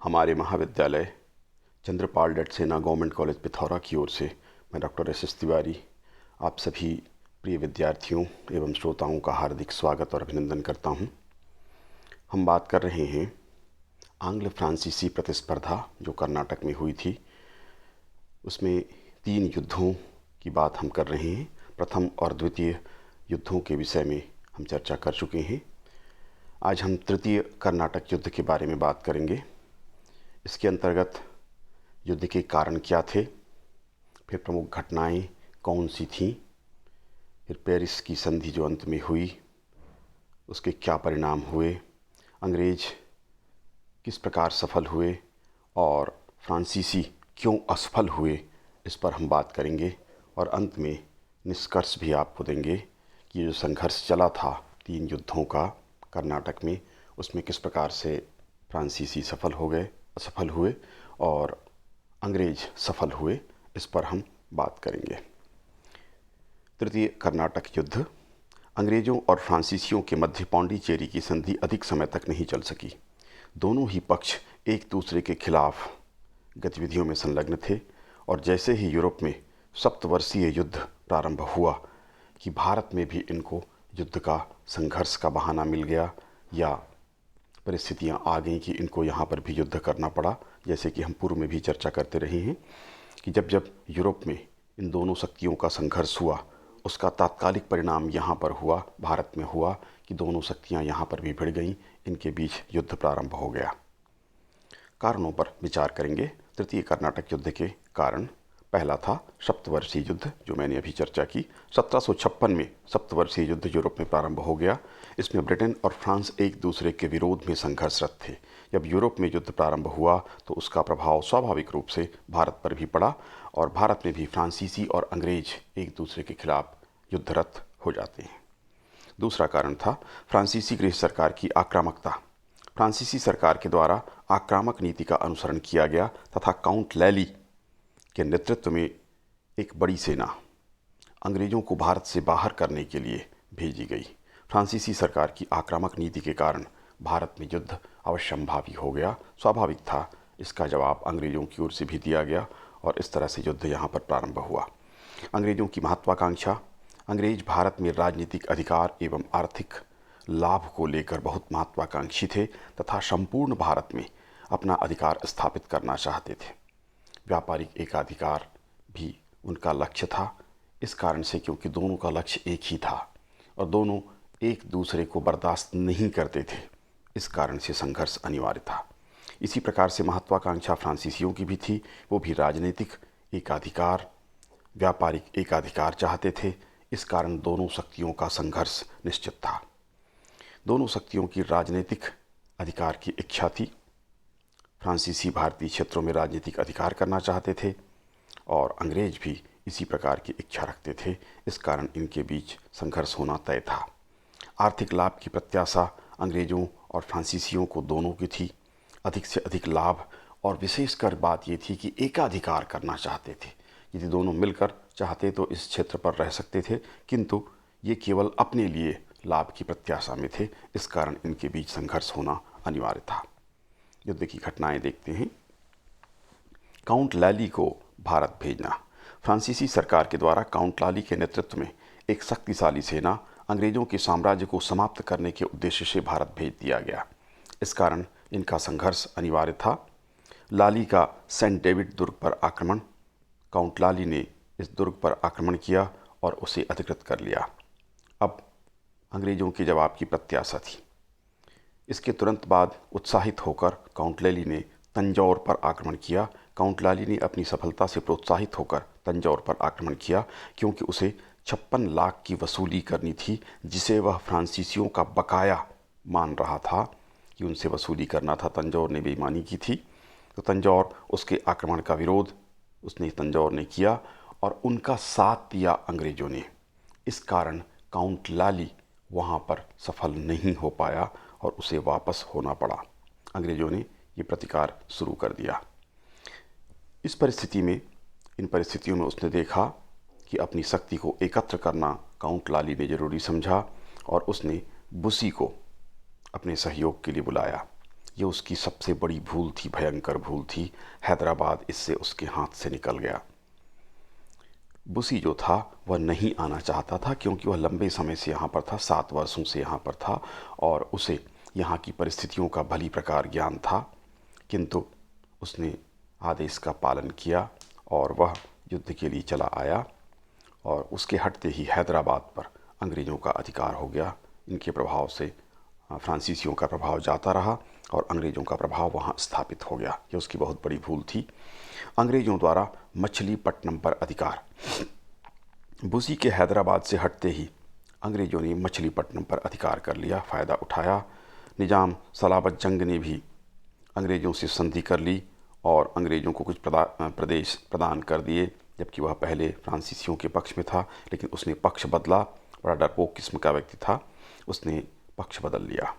हमारे महाविद्यालय चंद्रपाल डट सेना गवर्नमेंट कॉलेज पिथौरा की ओर से मैं डॉक्टर एस तिवारी आप सभी प्रिय विद्यार्थियों एवं श्रोताओं का हार्दिक स्वागत और अभिनंदन करता हूं। हम बात कर रहे हैं आंग्ल फ्रांसीसी प्रतिस्पर्धा जो कर्नाटक में हुई थी। उसमें 3 युद्धों की बात हम कर रहे हैं। प्रथम और द्वितीय युद्धों के विषय में हम चर्चा कर चुके हैं। आज हम तृतीय कर्नाटक युद्ध के बारे में बात करेंगे। इसके अंतर्गत युद्ध के कारण क्या थे, फिर प्रमुख घटनाएं कौन सी थीं, फिर पेरिस की संधि जो अंत में हुई उसके क्या परिणाम हुए, अंग्रेज किस प्रकार सफल हुए और फ्रांसीसी क्यों असफल हुए, इस पर हम बात करेंगे। और अंत में निष्कर्ष भी आपको देंगे कि ये जो संघर्ष चला था 3 युद्धों का कर्नाटक में, उसमें किस प्रकार से फ्रांसीसी असफल हुए और अंग्रेज सफल हुए, इस पर हम बात करेंगे। तृतीय कर्नाटक युद्ध। अंग्रेजों और फ्रांसीसियों के मध्य पौंडीचेरी की संधि अधिक समय तक नहीं चल सकी। दोनों ही पक्ष एक दूसरे के खिलाफ गतिविधियों में संलग्न थे और जैसे ही यूरोप में सप्तवर्षीय युद्ध प्रारंभ हुआ कि भारत में भी इनको युद्ध का संघर्ष का बहाना मिल गया या परिस्थितियां आ गईं कि इनको यहाँ पर भी युद्ध करना पड़ा। जैसे कि हम पूर्व में भी चर्चा करते रहे हैं कि जब जब यूरोप में इन दोनों शक्तियों का संघर्ष हुआ उसका तात्कालिक परिणाम यहाँ पर हुआ, भारत में हुआ कि दोनों शक्तियाँ यहाँ पर भी भिड़ गईं, इनके बीच युद्ध प्रारंभ हो गया। कारणों पर विचार करेंगे। तृतीय कर्नाटक युद्ध के कारण पहला था सप्तवर्षीय युद्ध जो मैंने अभी चर्चा की। 1756 में सप्तवर्षीय युद्ध यूरोप में प्रारंभ हो गया। इसमें ब्रिटेन और फ्रांस एक दूसरे के विरोध में संघर्षरत थे। जब यूरोप में युद्ध प्रारंभ हुआ तो उसका प्रभाव स्वाभाविक रूप से भारत पर भी पड़ा और भारत में भी फ्रांसीसी और अंग्रेज एक दूसरे के खिलाफ युद्धरत हो जाते हैं। दूसरा कारण था फ्रांसीसी गृह सरकार की आक्रामकता। फ्रांसीसी सरकार के द्वारा आक्रामक नीति का अनुसरण किया गया तथा काउंट लैली के नेतृत्व में एक बड़ी सेना अंग्रेजों को भारत से बाहर करने के लिए भेजी गई। फ्रांसीसी सरकार की आक्रामक नीति के कारण भारत में युद्ध अवश्यंभावी हो गया। स्वाभाविक था इसका जवाब अंग्रेजों की ओर से भी दिया गया और इस तरह से युद्ध यहाँ पर प्रारंभ हुआ। अंग्रेजों की महत्वाकांक्षा। अंग्रेज भारत में राजनीतिक अधिकार एवं आर्थिक लाभ को लेकर बहुत महत्वाकांक्षी थे तथा संपूर्ण भारत में अपना अधिकार स्थापित करना चाहते थे। व्यापारिक एकाधिकार भी उनका लक्ष्य था। इस कारण से क्योंकि दोनों का लक्ष्य एक ही था और दोनों एक दूसरे को बर्दाश्त नहीं करते थे, इस कारण से संघर्ष अनिवार्य था। इसी प्रकार से महत्वाकांक्षा फ्रांसीसियों की भी थी। वो भी राजनीतिक एकाधिकार, व्यापारिक एकाधिकार चाहते थे। इस कारण दोनों शक्तियों का संघर्ष निश्चित था। दोनों शक्तियों की राजनीतिक अधिकार की इच्छा थी। फ्रांसीसी भारतीय क्षेत्रों में राजनीतिक अधिकार करना चाहते थे और अंग्रेज भी इसी प्रकार की इच्छा रखते थे। इस कारण इनके बीच संघर्ष होना तय था। आर्थिक लाभ की प्रत्याशा अंग्रेजों और फ्रांसीसियों को दोनों की थी। अधिक से अधिक लाभ और विशेषकर बात ये थी कि एकाधिकार करना चाहते थे। यदि दोनों मिलकर चाहते तो इस क्षेत्र पर रह सकते थे, किंतु ये केवल अपने लिए लाभ की प्रत्याशा में थे। इस कारण इनके बीच संघर्ष होना अनिवार्य था। युद्ध की घटनाएं देखते हैं। काउंट लैली को भारत भेजना। फ्रांसीसी सरकार के द्वारा काउंट लैली के नेतृत्व में एक शक्तिशाली सेना अंग्रेजों के साम्राज्य को समाप्त करने के उद्देश्य से भारत भेज दिया गया। इस कारण इनका संघर्ष अनिवार्य था। लाली का सेंट डेविड दुर्ग पर आक्रमण। काउंट लैली ने इस दुर्ग पर आक्रमण किया और उसे अधिकृत कर लिया। अब अंग्रेजों के जवाब की प्रत्याशा थी। इसके तुरंत बाद उत्साहित होकर काउंट लैली ने तंजौर पर आक्रमण किया। काउंट लैली ने अपनी सफलता से प्रोत्साहित होकर तंजौर पर आक्रमण किया क्योंकि उसे 56 लाख की वसूली करनी थी, जिसे वह फ्रांसीसियों का बकाया मान रहा था कि उनसे वसूली करना था। तंजौर ने बेईमानी की थी तो तंजौर उसके आक्रमण का विरोध तंजौर ने किया और उनका साथ दिया अंग्रेजों ने। इस कारण काउंट लैली वहाँ पर सफल नहीं हो पाया और उसे वापस होना पड़ा। अंग्रेजों ने ये प्रतिकार शुरू कर दिया। इन परिस्थितियों में उसने देखा कि अपनी शक्ति को एकत्र करना काउंट लैली ने जरूरी समझा और उसने बुसी को अपने सहयोग के लिए बुलाया। ये उसकी सबसे बड़ी भूल थी, भयंकर भूल थी। हैदराबाद इससे उसके हाथ से निकल गया। बुशी जो था वह नहीं आना चाहता था, क्योंकि वह लंबे समय से यहाँ पर था, 7 वर्षों से यहाँ पर था और उसे यहाँ की परिस्थितियों का भली प्रकार ज्ञान था। किंतु उसने आदेश का पालन किया और वह युद्ध के लिए चला आया और उसके हटते ही हैदराबाद पर अंग्रेज़ों का अधिकार हो गया। इनके प्रभाव से फ्रांसीसियों का प्रभाव जाता रहा और अंग्रेज़ों का प्रभाव वहाँ स्थापित हो गया। ये उसकी बहुत बड़ी भूल थी। अंग्रेज़ों द्वारा मछलीपट्टनम पर अधिकार। बुशी के हैदराबाद से हटते ही अंग्रेज़ों ने मछलीपट्टनम पर अधिकार कर लिया, फ़ायदा उठाया। निज़ाम सलाबत जंग ने भी अंग्रेज़ों से संधि कर ली और अंग्रेज़ों को कुछ प्रदेश प्रदान कर दिए, जबकि वह पहले फ्रांसीसियों के पक्ष में था, लेकिन उसने पक्ष बदला। बड़ा डरपोक किस्म का व्यक्ति था, उसने पक्ष बदल लिया।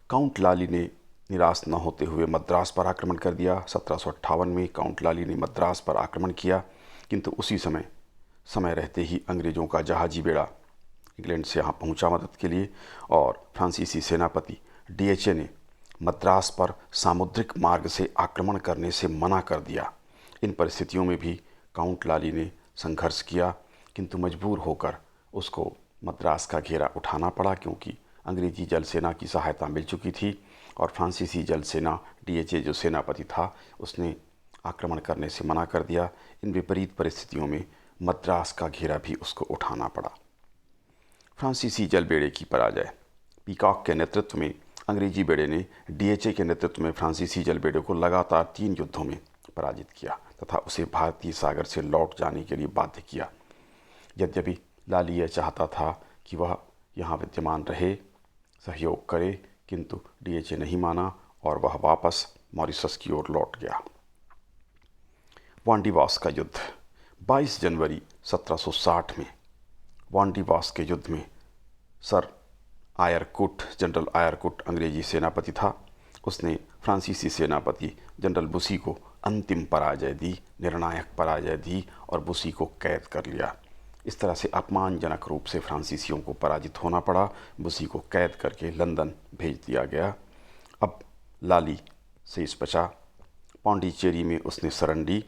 काउंट लाली ने निराश न होते हुए मद्रास पर आक्रमण कर दिया। 1758 में काउंट लाली ने मद्रास पर आक्रमण किया, किंतु उसी समय रहते ही अंग्रेज़ों का जहाजी बेड़ा इंग्लैंड से यहाँ पहुँचा मदद के लिए और फ्रांसीसी सेनापति डीएचए ने मद्रास पर सामुद्रिक मार्ग से आक्रमण करने से मना कर दिया। इन परिस्थितियों में भी काउंट लाली ने संघर्ष किया, किंतु मजबूर होकर उसको मद्रास का घेरा उठाना पड़ा, क्योंकि अंग्रेजी जल सेना की सहायता मिल चुकी थी और फ्रांसीसी जल सेना डीएचए जो सेनापति था उसने आक्रमण करने से मना कर दिया। इन विपरीत परिस्थितियों में मद्रास का घेरा भी उसको उठाना पड़ा। फ्रांसीसी जल बेड़े की पराजय। पीकॉक के नेतृत्व में अंग्रेजी बेड़े ने डीएचए के नेतृत्व में फ्रांसीसी जल बेड़े को लगातार 3 युद्धों में पराजित किया तथा उसे भारतीय सागर से लौट जाने के लिए बाध्य किया। यद्यपि लाली यह चाहता था कि वह यहाँ विद्यमान रहे, सहयोग करे, किंतु डीएचए नहीं माना और वह वापस मॉरिशस की ओर लौट गया। वांडीवास का युद्ध। 22 जनवरी 1760 में वांडीवास के युद्ध में जनरल आयरकुट अंग्रेजी सेनापति था। उसने फ्रांसीसी सेनापति जनरल बुशी को अंतिम पराजय दी, निर्णायक पराजय दी और बुशी को कैद कर लिया। इस तरह से अपमानजनक रूप से फ्रांसीसियों को पराजित होना पड़ा। बुशी को कैद करके लंदन भेज दिया गया। अब लाली शेष बचा। पांडिचेरी में उसने शरण ली,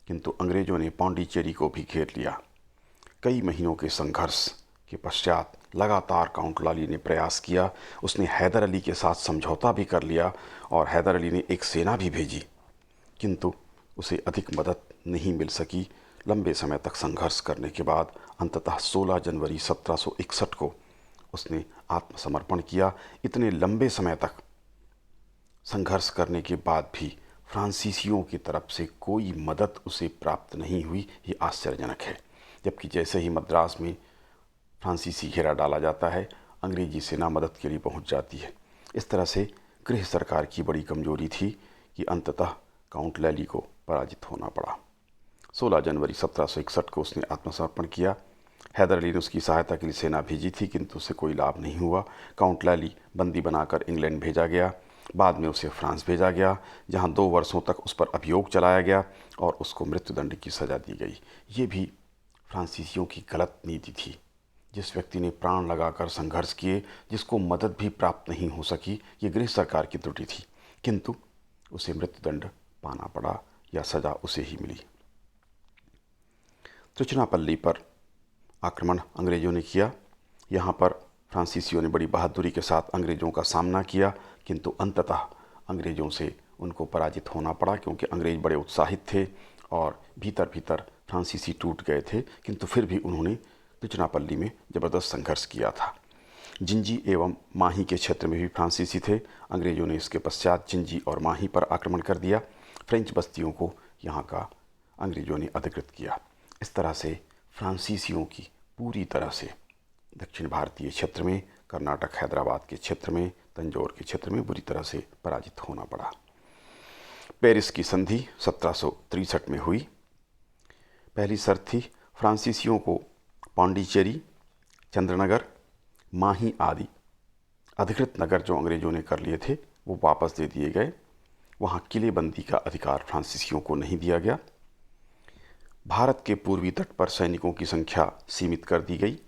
किंतु अंग्रेज़ों ने पांडिचेरी को भी घेर लिया। कई महीनों के संघर्ष के पश्चात लगातार काउंट लाली ने प्रयास किया। उसने हैदर अली के साथ समझौता भी कर लिया और हैदर अली ने एक सेना भी भेजी, किंतु उसे अधिक मदद नहीं मिल सकी। लंबे समय तक संघर्ष करने के बाद अंततः 16 जनवरी 1761 को उसने आत्मसमर्पण किया। इतने लंबे समय तक संघर्ष करने के बाद भी फ्रांसीसियों की तरफ से कोई मदद उसे प्राप्त नहीं हुई, ये आश्चर्यजनक है। जबकि जैसे ही मद्रास में फ्रांसीसी घेरा डाला जाता है, अंग्रेजी सेना मदद के लिए पहुंच जाती है। इस तरह से गृह सरकार की बड़ी कमजोरी थी कि अंततः काउंट लैली को पराजित होना पड़ा। 16 जनवरी 1761 को उसने आत्मसमर्पण किया। हैदर अली ने उसकी सहायता के लिए सेना भेजी थी, किंतु उससे कोई लाभ नहीं हुआ। काउंट लैली बंदी बनाकर इंग्लैंड भेजा गया। बाद में उसे फ्रांस भेजा गया, जहां 2 वर्षों तक उस पर अभियोग चलाया गया और उसको मृत्युदंड की सज़ा दी गई। ये भी फ्रांसीसियों की गलत नीति थी। जिस व्यक्ति ने प्राण लगाकर संघर्ष किए, जिसको मदद भी प्राप्त नहीं हो सकी, ये गृह सरकार की त्रुटि थी, किंतु उसे मृत्युदंड पाना पड़ा या सज़ा उसे ही मिली। त्रिचुनापल्ली पर आक्रमण अंग्रेज़ों ने किया। यहाँ पर फ्रांसीसियों ने बड़ी बहादुरी के साथ अंग्रेज़ों का सामना किया, किंतु अंततः अंग्रेज़ों से उनको पराजित होना पड़ा, क्योंकि अंग्रेज़ बड़े उत्साहित थे और भीतर भीतर फ्रांसीसी टूट गए थे, किंतु फिर भी उन्होंने त्रिचुनापल्ली में ज़बरदस्त संघर्ष किया था। जिंजी एवं माही के क्षेत्र में भी फ्रांसीसी थे। अंग्रेज़ों ने इसके पश्चात जिंजी और माही पर आक्रमण कर दिया। फ्रेंच बस्तियों को यहाँ का अंग्रेज़ों ने अधिकृत किया। इस तरह से फ्रांसीसियों की पूरी तरह से दक्षिण भारतीय क्षेत्र में, कर्नाटक हैदराबाद के क्षेत्र में, तंजौर के क्षेत्र में बुरी तरह से पराजित होना पड़ा। पेरिस की संधि 1763 में हुई। पहली शर्त थी फ्रांसीसियों को पांडिचेरी, चंद्रनगर, माही आदि अधिकृत नगर जो अंग्रेज़ों ने कर लिए थे वो वापस दे दिए गए। वहाँ किलेबंदी का अधिकार फ्रांसीसियों को नहीं दिया गया। भारत के पूर्वी तट पर सैनिकों की संख्या सीमित कर दी गई।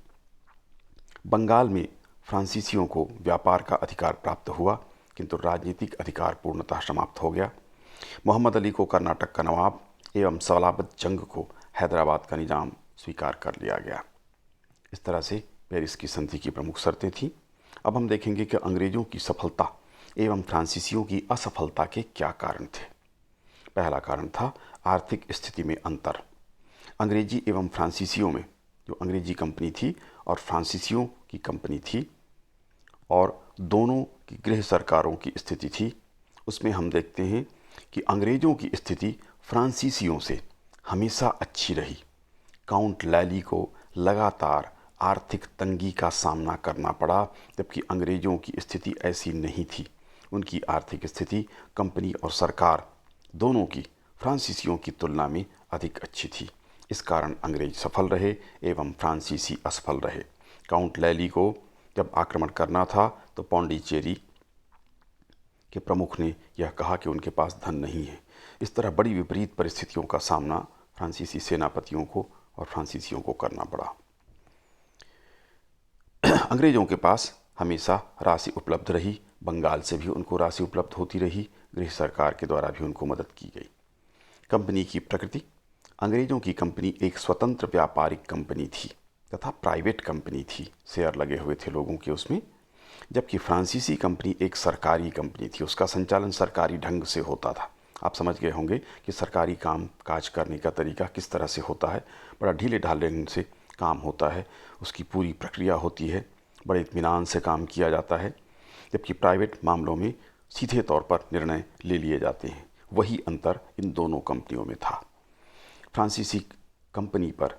बंगाल में फ्रांसीसियों को व्यापार का अधिकार प्राप्त हुआ, किंतु राजनीतिक अधिकार पूर्णतः समाप्त हो गया। मोहम्मद अली को कर्नाटक का नवाब एवं सलाबत जंग को हैदराबाद का निजाम स्वीकार कर लिया गया। इस तरह से पेरिस की संधि की प्रमुख शर्तें थीं। अब हम देखेंगे कि अंग्रेज़ों की सफलता एवं फ्रांसीसियों की असफलता के क्या कारण थे। पहला कारण था आर्थिक स्थिति में अंतर। अंग्रेजी एवं फ्रांसीसियों में, जो अंग्रेजी कंपनी थी और फ्रांसीसियों की कंपनी थी, और दोनों की गृह सरकारों की स्थिति थी, उसमें हम देखते हैं कि अंग्रेज़ों की स्थिति फ्रांसीसियों से हमेशा अच्छी रही। काउंट लैली को लगातार आर्थिक तंगी का सामना करना पड़ा, जबकि अंग्रेज़ों की स्थिति ऐसी नहीं थी। उनकी आर्थिक स्थिति कंपनी और सरकार दोनों की फ्रांसीसियों की तुलना में अधिक अच्छी थी। इस कारण अंग्रेज सफल रहे एवं फ्रांसीसी असफल रहे। काउंट लैली को जब आक्रमण करना था तो पौंडीचेरी के प्रमुख ने यह कहा कि उनके पास धन नहीं है। इस तरह बड़ी विपरीत परिस्थितियों का सामना फ्रांसीसी सेनापतियों को और फ्रांसीसियों को करना पड़ा। अंग्रेज़ों के पास हमेशा राशि उपलब्ध रही, बंगाल से भी उनको राशि उपलब्ध होती रही, गृह सरकार के द्वारा भी उनको मदद की गई। कंपनी की प्रकृति। अंग्रेज़ों की कंपनी एक स्वतंत्र व्यापारिक कंपनी थी तथा प्राइवेट कंपनी थी, शेयर लगे हुए थे लोगों के उसमें, जबकि फ्रांसीसी कंपनी एक सरकारी कंपनी थी, उसका संचालन सरकारी ढंग से होता था। आप समझ गए होंगे कि सरकारी काम काज करने का तरीका किस तरह से होता है। बड़ा ढीले ढाले ढंग से काम होता है, उसकी पूरी प्रक्रिया होती है, बड़े इत्मीनान से काम किया जाता है, जबकि प्राइवेट मामलों में सीधे तौर पर निर्णय ले लिए जाते हैं। वही अंतर इन दोनों कंपनियों में था। फ्रांसीसी कंपनी पर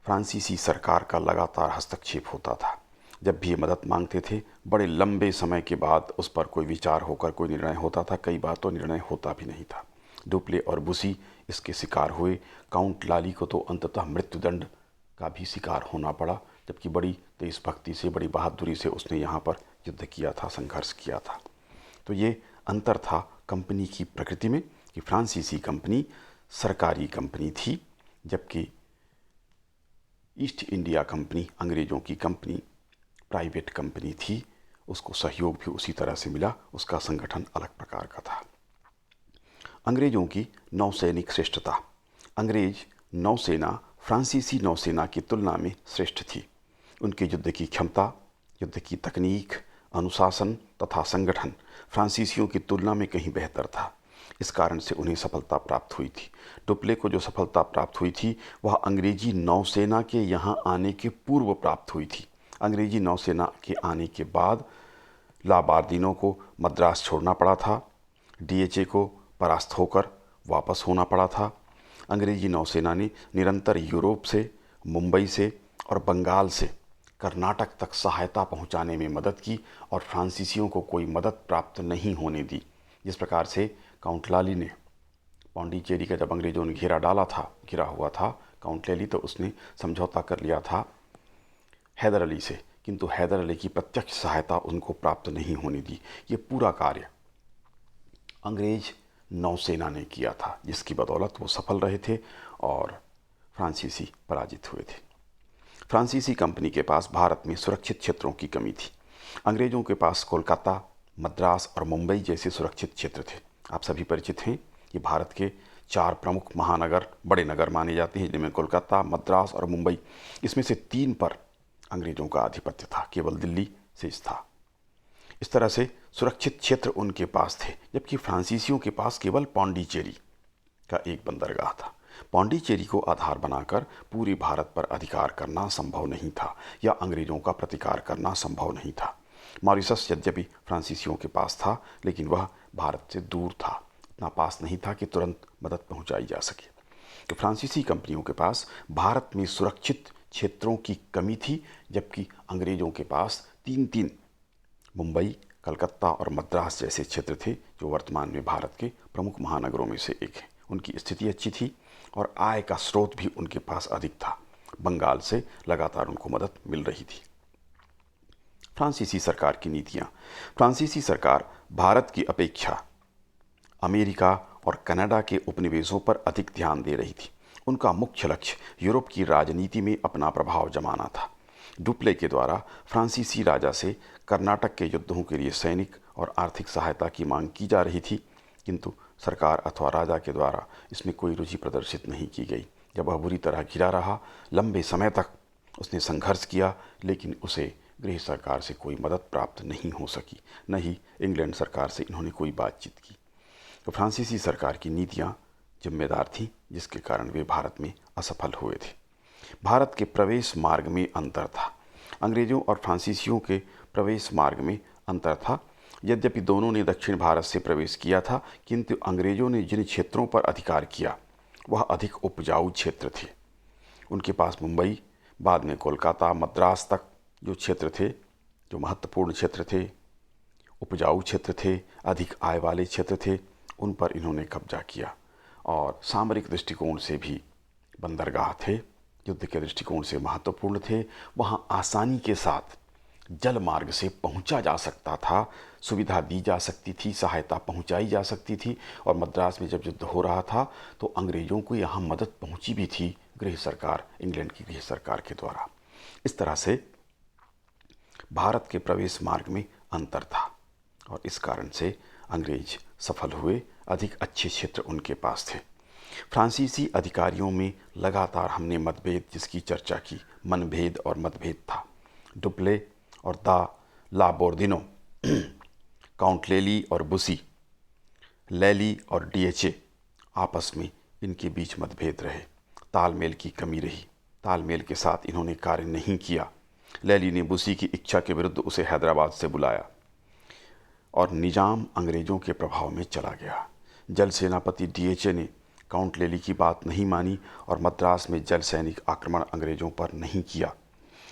फ्रांसीसी सरकार का लगातार हस्तक्षेप होता था। जब भी ये मदद मांगते थे, बड़े लंबे समय के बाद उस पर कोई विचार होकर कोई निर्णय होता था, कई बार तो निर्णय होता भी नहीं था। डुप्ले और बुसी इसके शिकार हुए। काउंट लाली को तो अंततः मृत्युदंड का भी शिकार होना पड़ा, जबकि बड़ी देशभक्ति से, बड़ी बहादुरी से उसने यहाँ पर युद्ध किया था, संघर्ष किया था। तो ये अंतर था कंपनी की प्रकृति में कि फ्रांसीसी कंपनी सरकारी कंपनी थी, जबकि ईस्ट इंडिया कंपनी अंग्रेज़ों की कंपनी प्राइवेट कंपनी थी। उसको सहयोग भी उसी तरह से मिला, उसका संगठन अलग प्रकार का था। अंग्रेज़ों की नौसैनिक श्रेष्ठता। अंग्रेज नौसेना फ्रांसीसी नौसेना की तुलना में श्रेष्ठ थी। उनकी युद्ध की क्षमता, युद्ध की तकनीक, अनुशासन तथा संगठन फ्रांसीसियों की तुलना में कहीं बेहतर था। इस कारण से उन्हें सफलता प्राप्त हुई थी। डुप्ले को जो सफलता प्राप्त हुई थी वह अंग्रेजी नौसेना के यहाँ आने के पूर्व प्राप्त हुई थी। अंग्रेजी नौसेना के आने के बाद लाबार्दिनों को मद्रास छोड़ना पड़ा था, डीएचए को परास्त होकर वापस होना पड़ा था। अंग्रेजी नौसेना ने निरंतर यूरोप से, मुंबई से और बंगाल से कर्नाटक तक सहायता पहुंचाने में मदद की और फ्रांसीसियों को कोई मदद प्राप्त नहीं होने दी। जिस प्रकार से काउंट लाली ने पौंडीचेरी का जब अंग्रेज़ों ने घिरा हुआ था काउंट लैली, तो उसने समझौता कर लिया था हैदर अली से, किंतु हैदर अली की प्रत्यक्ष सहायता उनको प्राप्त नहीं होने दी। ये पूरा कार्य अंग्रेज नौसेना ने किया था, जिसकी बदौलत वो सफल रहे थे और फ्रांसीसी पराजित हुए थे। फ्रांसीसी कंपनी के पास भारत में सुरक्षित क्षेत्रों की कमी थी। अंग्रेज़ों के पास कोलकाता, मद्रास और मुंबई जैसे सुरक्षित क्षेत्र थे। आप सभी परिचित हैं, ये भारत के 4 प्रमुख महानगर, बड़े नगर माने जाते हैं, जिनमें कोलकाता, मद्रास और मुंबई, इसमें से 3 पर अंग्रेज़ों का आधिपत्य था, केवल दिल्ली शेष था। इस तरह से सुरक्षित क्षेत्र उनके पास थे, जबकि फ्रांसीसियों के पास केवल पौंडीचेरी का एक बंदरगाह था। पौंडीचेरी को आधार बनाकर पूरे भारत पर अधिकार करना संभव नहीं था, या अंग्रेज़ों का प्रतिकार करना संभव नहीं था। मॉरिशस यद्यपि फ्रांसीसियों के पास था, लेकिन वह भारत से दूर था, इतना पास नहीं था कि तुरंत मदद पहुंचाई जा सके। तो फ्रांसीसी कंपनियों के पास भारत में सुरक्षित क्षेत्रों की कमी थी, जबकि अंग्रेज़ों के पास 3 मुंबई, कलकत्ता और मद्रास जैसे क्षेत्र थे, जो वर्तमान में भारत के प्रमुख महानगरों में से एक है। उनकी स्थिति अच्छी थी और आय का स्रोत भी उनके पास अधिक था। बंगाल से लगातार उनको मदद मिल रही थी। फ्रांसीसी सरकार की नीतियाँ। फ्रांसीसी सरकार भारत की अपेक्षा अमेरिका और कनाडा के उपनिवेशों पर अधिक ध्यान दे रही थी। उनका मुख्य लक्ष्य यूरोप की राजनीति में अपना प्रभाव जमाना था। डुप्ले के द्वारा फ्रांसीसी राजा से कर्नाटक के युद्धों के लिए सैनिक और आर्थिक सहायता की मांग की जा रही थी, किंतु सरकार अथवा राजा के द्वारा इसमें कोई रुचि प्रदर्शित नहीं की गई। जब वह बुरी तरह घिरा रहा, लंबे समय तक उसने संघर्ष किया, लेकिन उसे गृह सरकार से कोई मदद प्राप्त नहीं हो सकी, न ही इंग्लैंड सरकार से इन्होंने कोई बातचीत की। तो फ्रांसीसी सरकार की नीतियां जिम्मेदार थीं, जिसके कारण वे भारत में असफल हुए थे। भारत के प्रवेश मार्ग में अंतर था। अंग्रेजों और फ्रांसीसियों के प्रवेश मार्ग में अंतर था। यद्यपि दोनों ने दक्षिण भारत से प्रवेश किया था, किंतु अंग्रेजों ने जिन क्षेत्रों पर अधिकार किया वह अधिक उपजाऊ क्षेत्र थे। उनके पास मुंबई, बाद में कोलकाता, मद्रास तक जो क्षेत्र थे, जो महत्वपूर्ण क्षेत्र थे, उपजाऊ क्षेत्र थे, अधिक आय वाले क्षेत्र थे, उन पर इन्होंने कब्जा किया। और सामरिक दृष्टिकोण से भी बंदरगाह थे, युद्ध के दृष्टिकोण से महत्वपूर्ण थे। वहाँ आसानी के साथ जल मार्ग से पहुंचा जा सकता था, सुविधा दी जा सकती थी, सहायता पहुंचाई जा सकती थी। और मद्रास में जब युद्ध हो रहा था तो अंग्रेज़ों को यहाँ मदद पहुंची भी थी गृह सरकार, इंग्लैंड की गृह सरकार के द्वारा। इस तरह से भारत के प्रवेश मार्ग में अंतर था और इस कारण से अंग्रेज सफल हुए। अधिक अच्छे क्षेत्र उनके पास थे। फ्रांसीसी अधिकारियों में लगातार हमने मतभेद, जिसकी चर्चा की, मनभेद और मतभेद था। डुप्ले और ला बोर्दिनो, काउंट लेली और बुसी, लैली और डीएचए, आपस में इनके बीच मतभेद रहे। तालमेल की कमी रही। तालमेल के साथ इन्होंने कार्य नहीं किया। लैली ने बुसी की इच्छा के विरुद्ध उसे हैदराबाद से बुलाया और निजाम अंग्रेज़ों के प्रभाव में चला गया। जल सेनापति डीएचए ने काउंट लेली की बात नहीं मानी और मद्रास में जल सैनिक आक्रमण अंग्रेज़ों पर नहीं किया।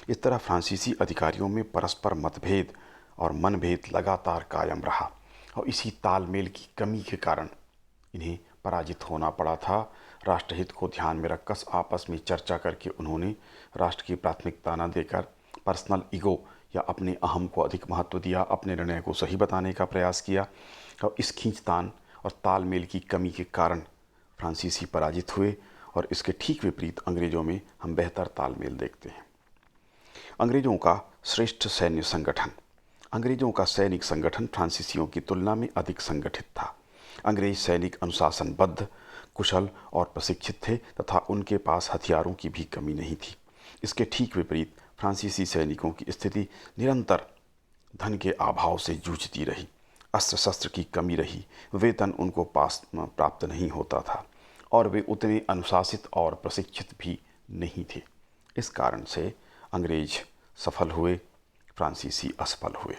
इस तरह फ्रांसीसी अधिकारियों में परस्पर मतभेद और मनभेद लगातार कायम रहा और इसी तालमेल की कमी के कारण इन्हें पराजित होना पड़ा था। राष्ट्रहित को ध्यान में रखकर आपस में चर्चा करके उन्होंने राष्ट्र की प्राथमिकता न देकर पर्सनल ईगो या अपने अहम को अधिक महत्व दिया, अपने निर्णय को सही बताने का प्रयास किया। और इस खींचतान और तालमेल की कमी के कारण फ्रांसीसी पराजित हुए और इसके ठीक विपरीत अंग्रेज़ों में हम बेहतर तालमेल देखते हैं। अंग्रेज़ों का श्रेष्ठ सैन्य संगठन। अंग्रेज़ों का सैनिक संगठन फ्रांसीसियों की तुलना में अधिक संगठित था। अंग्रेज सैनिक अनुशासनबद्ध, कुशल और प्रशिक्षित थे तथा उनके पास हथियारों की भी कमी नहीं थी। इसके ठीक विपरीत फ्रांसीसी सैनिकों की स्थिति निरंतर धन के अभाव से जूझती रही। अस्त्र शस्त्र की कमी रही, वेतन उनको पास प्राप्त नहीं होता था और वे उतने अनुशासित और प्रशिक्षित भी नहीं थे। इस कारण से अंग्रेज सफल हुए, फ्रांसीसी असफल हुए।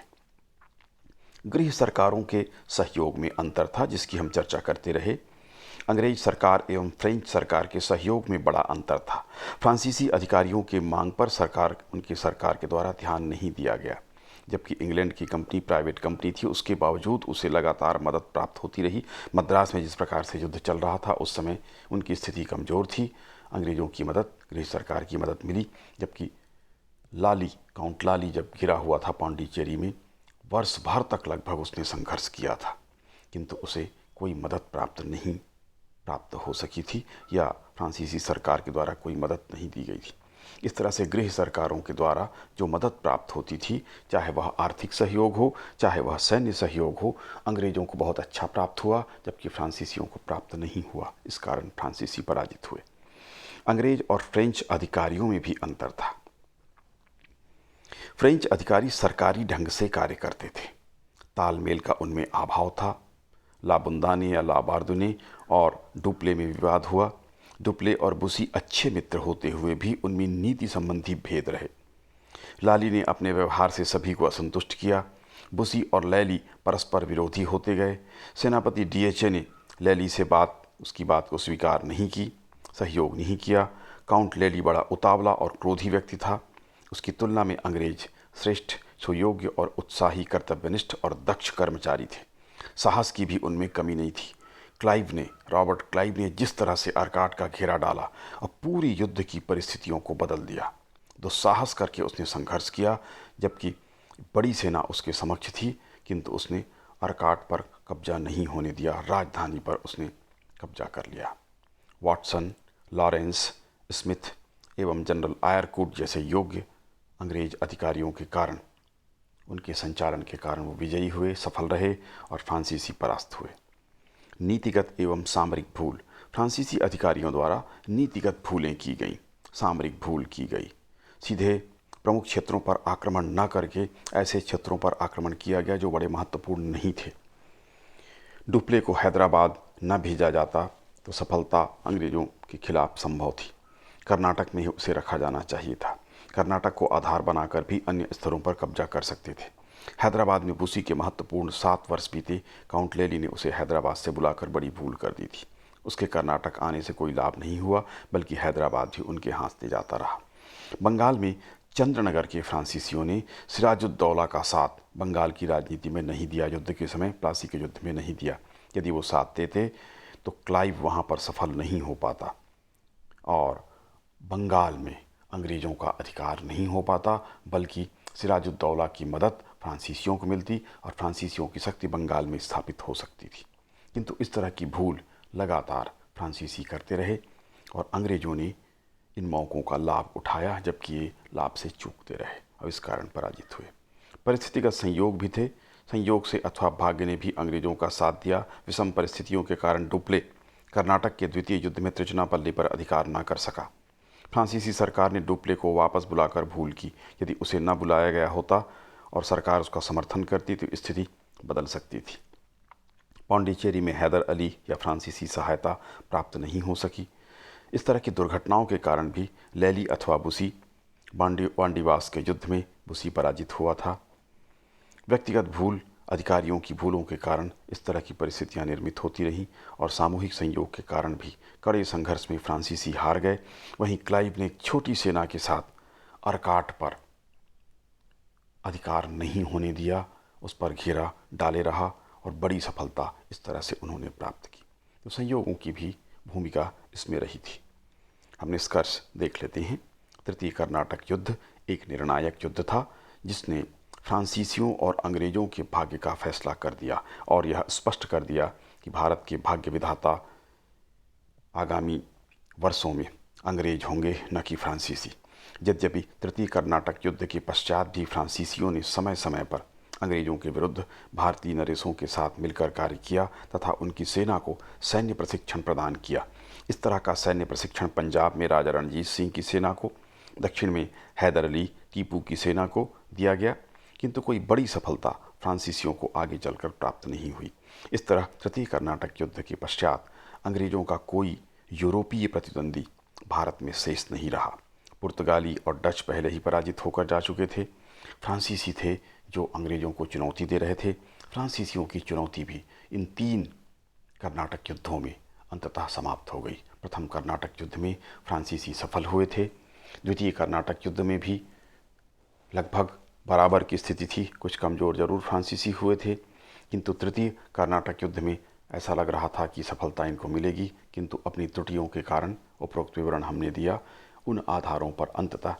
गृह सरकारों के सहयोग में अंतर था, जिसकी हम चर्चा करते रहे। अंग्रेज सरकार एवं फ्रेंच सरकार के सहयोग में बड़ा अंतर था। फ्रांसीसी अधिकारियों के मांग पर उनकी सरकार के द्वारा ध्यान नहीं दिया गया, जबकि इंग्लैंड की कंपनी प्राइवेट कंपनी थी, उसके बावजूद उसे लगातार मदद प्राप्त होती रही। मद्रास में जिस प्रकार से युद्ध चल रहा था उस समय उनकी स्थिति कमज़ोर थी। अंग्रेज़ों की मदद, गृह सरकार की मदद मिली, जबकि काउंट लाली जब घिरा हुआ था पांडिचेरी में, वर्ष भर तक लगभग उसने संघर्ष किया था, किंतु उसे कोई मदद प्राप्त हो सकी थी या फ्रांसीसी सरकार के द्वारा कोई मदद नहीं दी गई थी। इस तरह से गृह सरकारों के द्वारा जो मदद प्राप्त होती थी, चाहे वह आर्थिक सहयोग हो, चाहे वह सैन्य सहयोग हो, अंग्रेज़ों को बहुत अच्छा प्राप्त हुआ, जबकि फ्रांसीसियों को प्राप्त नहीं हुआ। इस कारण फ्रांसीसी पराजित हुए। अंग्रेज और फ्रेंच अधिकारियों में भी अंतर था। फ्रेंच अधिकारी सरकारी ढंग से कार्य करते थे, तालमेल का उनमें अभाव था। लाबुंदाने या लाबार्दुने और डुप्ले में विवाद हुआ। डुप्ले और बुसी अच्छे मित्र होते हुए भी उनमें नीति संबंधी भेद रहे। लाली ने अपने व्यवहार से सभी को असंतुष्ट किया। बुसी और लैली परस्पर विरोधी होते गए। सेनापति डीएचए ने लैली से उसकी बात को स्वीकार नहीं की, सहयोग नहीं किया। काउंट लैली बड़ा उतावला और क्रोधी व्यक्ति था। उसकी तुलना में अंग्रेज श्रेष्ठ, सुयोग्य और उत्साही, कर्तव्यनिष्ठ और दक्ष कर्मचारी थे। साहस की भी उनमें कमी नहीं थी। रॉबर्ट क्लाइव ने जिस तरह से आर्काट का घेरा डाला और पूरी युद्ध की परिस्थितियों को बदल दिया, दुस्साहस करके उसने संघर्ष किया, जबकि बड़ी सेना उसके समक्ष थी, किंतु उसने आर्काट पर कब्जा नहीं होने दिया, राजधानी पर उसने कब्जा कर लिया। वाटसन, लॉरेंस, स्मिथ एवं जनरल आयरकूट जैसे योग्य अंग्रेज अधिकारियों के कारण उनके संचालन के कारण वो विजयी हुए, सफल रहे और फ्रांसीसी परास्त हुए। नीतिगत एवं सामरिक भूल। फ्रांसीसी अधिकारियों द्वारा नीतिगत भूलें की गईं, सामरिक भूल की गई। सीधे प्रमुख क्षेत्रों पर आक्रमण न करके ऐसे क्षेत्रों पर आक्रमण किया गया जो बड़े महत्वपूर्ण नहीं थे। डुप्ले को हैदराबाद न भेजा जाता तो सफलता अंग्रेजों के खिलाफ संभव थी। कर्नाटक में ही उसे रखा जाना चाहिए था। कर्नाटक को आधार बनाकर भी अन्य स्थलों पर कब्जा कर सकते थे। हैदराबाद में बुसी के महत्वपूर्ण 7 वर्ष बीते। काउंट लेली ने उसे हैदराबाद से बुलाकर बड़ी भूल कर दी थी। उसके कर्नाटक आने से कोई लाभ नहीं हुआ, बल्कि हैदराबाद भी उनके हाथ से जाता रहा। बंगाल में चंद्रनगर के फ्रांसीसियों ने सिराजुद्दौला का साथ बंगाल की राजनीति में नहीं दिया। युद्ध के समय प्लासी के युद्ध में नहीं दिया। यदि वो साथ देते तो क्लाइव वहाँ पर सफल नहीं हो पाता और बंगाल में अंग्रेज़ों का अधिकार नहीं हो पाता, बल्कि सिराजुद्दौला की मदद फ्रांसीसियों को मिलती और फ्रांसीसियों की शक्ति बंगाल में स्थापित हो सकती थी। किंतु इस तरह की भूल लगातार फ्रांसीसी करते रहे और अंग्रेज़ों ने इन मौक़ों का लाभ उठाया, जबकि ये लाभ से चूकते रहे और इस कारण पराजित हुए। परिस्थितिगत संयोग भी थे। संयोग से अथवा भाग्य ने भी अंग्रेज़ों का साथ दिया। विषम परिस्थितियों के कारण डुप्ले कर्नाटक के द्वितीय युद्ध में त्रिचुनापल्ली पर अधिकार न कर सका। फ्रांसीसी सरकार ने डुप्ले को वापस बुलाकर भूल की। यदि उसे न बुलाया गया होता और सरकार उसका समर्थन करती तो स्थिति बदल सकती थी। पौंडीचेरी में हैदर अली या फ्रांसीसी सहायता प्राप्त नहीं हो सकी। इस तरह की दुर्घटनाओं के कारण भी लेली अथवा बुसी वांडीवास के युद्ध में बुसी पराजित हुआ था। व्यक्तिगत भूल, अधिकारियों की भूलों के कारण इस तरह की परिस्थितियां निर्मित होती रहीं और सामूहिक संयोग के कारण भी कड़े संघर्ष में फ्रांसीसी हार गए। वहीं क्लाइव ने एक छोटी सेना के साथ अरकाट पर अधिकार नहीं होने दिया, उस पर घेरा डाले रहा और बड़ी सफलता इस तरह से उन्होंने प्राप्त की। तो संयोगों की भी भूमिका इसमें रही थी। हम निष्कर्ष देख लेते हैं। तृतीय कर्नाटक युद्ध एक निर्णायक युद्ध था जिसने फ्रांसीसियों और अंग्रेज़ों के भाग्य का फैसला कर दिया और यह स्पष्ट कर दिया कि भारत के भाग्य विधाता आगामी वर्षों में अंग्रेज होंगे, न कि फ्रांसीसी। यद्यपि तृतीय कर्नाटक युद्ध के पश्चात भी फ्रांसीसियों ने समय समय पर अंग्रेज़ों के विरुद्ध भारतीय नरेशों के साथ मिलकर कार्य किया तथा उनकी सेना को सैन्य प्रशिक्षण प्रदान किया। इस तरह का सैन्य प्रशिक्षण पंजाब में राजा रणजीत सिंह की सेना को, दक्षिण में हैदर अली टीपू की सेना को दिया गया, किंतु कोई बड़ी सफलता फ्रांसीसियों को आगे चलकर प्राप्त नहीं हुई। इस तरह तृतीय कर्नाटक युद्ध के पश्चात अंग्रेज़ों का कोई यूरोपीय प्रतिद्वंदी भारत में शेष नहीं रहा। पुर्तगाली और डच पहले ही पराजित होकर जा चुके थे। फ्रांसीसी थे जो अंग्रेज़ों को चुनौती दे रहे थे। फ्रांसीसियों की चुनौती भी इन 3 कर्नाटक युद्धों में अंततः समाप्त हो गई। प्रथम कर्नाटक युद्ध में फ्रांसीसी सफल हुए थे। द्वितीय कर्नाटक युद्ध में भी लगभग बराबर की स्थिति थी, कुछ कमज़ोर जरूर फ्रांसीसी हुए थे, किंतु तृतीय कर्नाटक युद्ध में ऐसा लग रहा था कि सफलता इनको मिलेगी, किंतु अपनी त्रुटियों के कारण, उपरोक्त विवरण हमने दिया, उन आधारों पर अंततः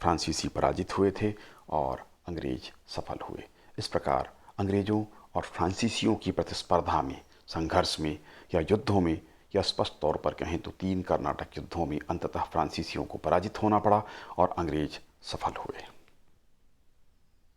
फ्रांसीसी पराजित हुए थे और अंग्रेज सफल हुए। इस प्रकार अंग्रेज़ों और फ्रांसीसियों की प्रतिस्पर्धा में, संघर्ष में या युद्धों में, या स्पष्ट तौर पर कहें तो 3 कर्नाटक युद्धों में अंततः फ्रांसीसियों को पराजित होना पड़ा और अंग्रेज सफल हुए।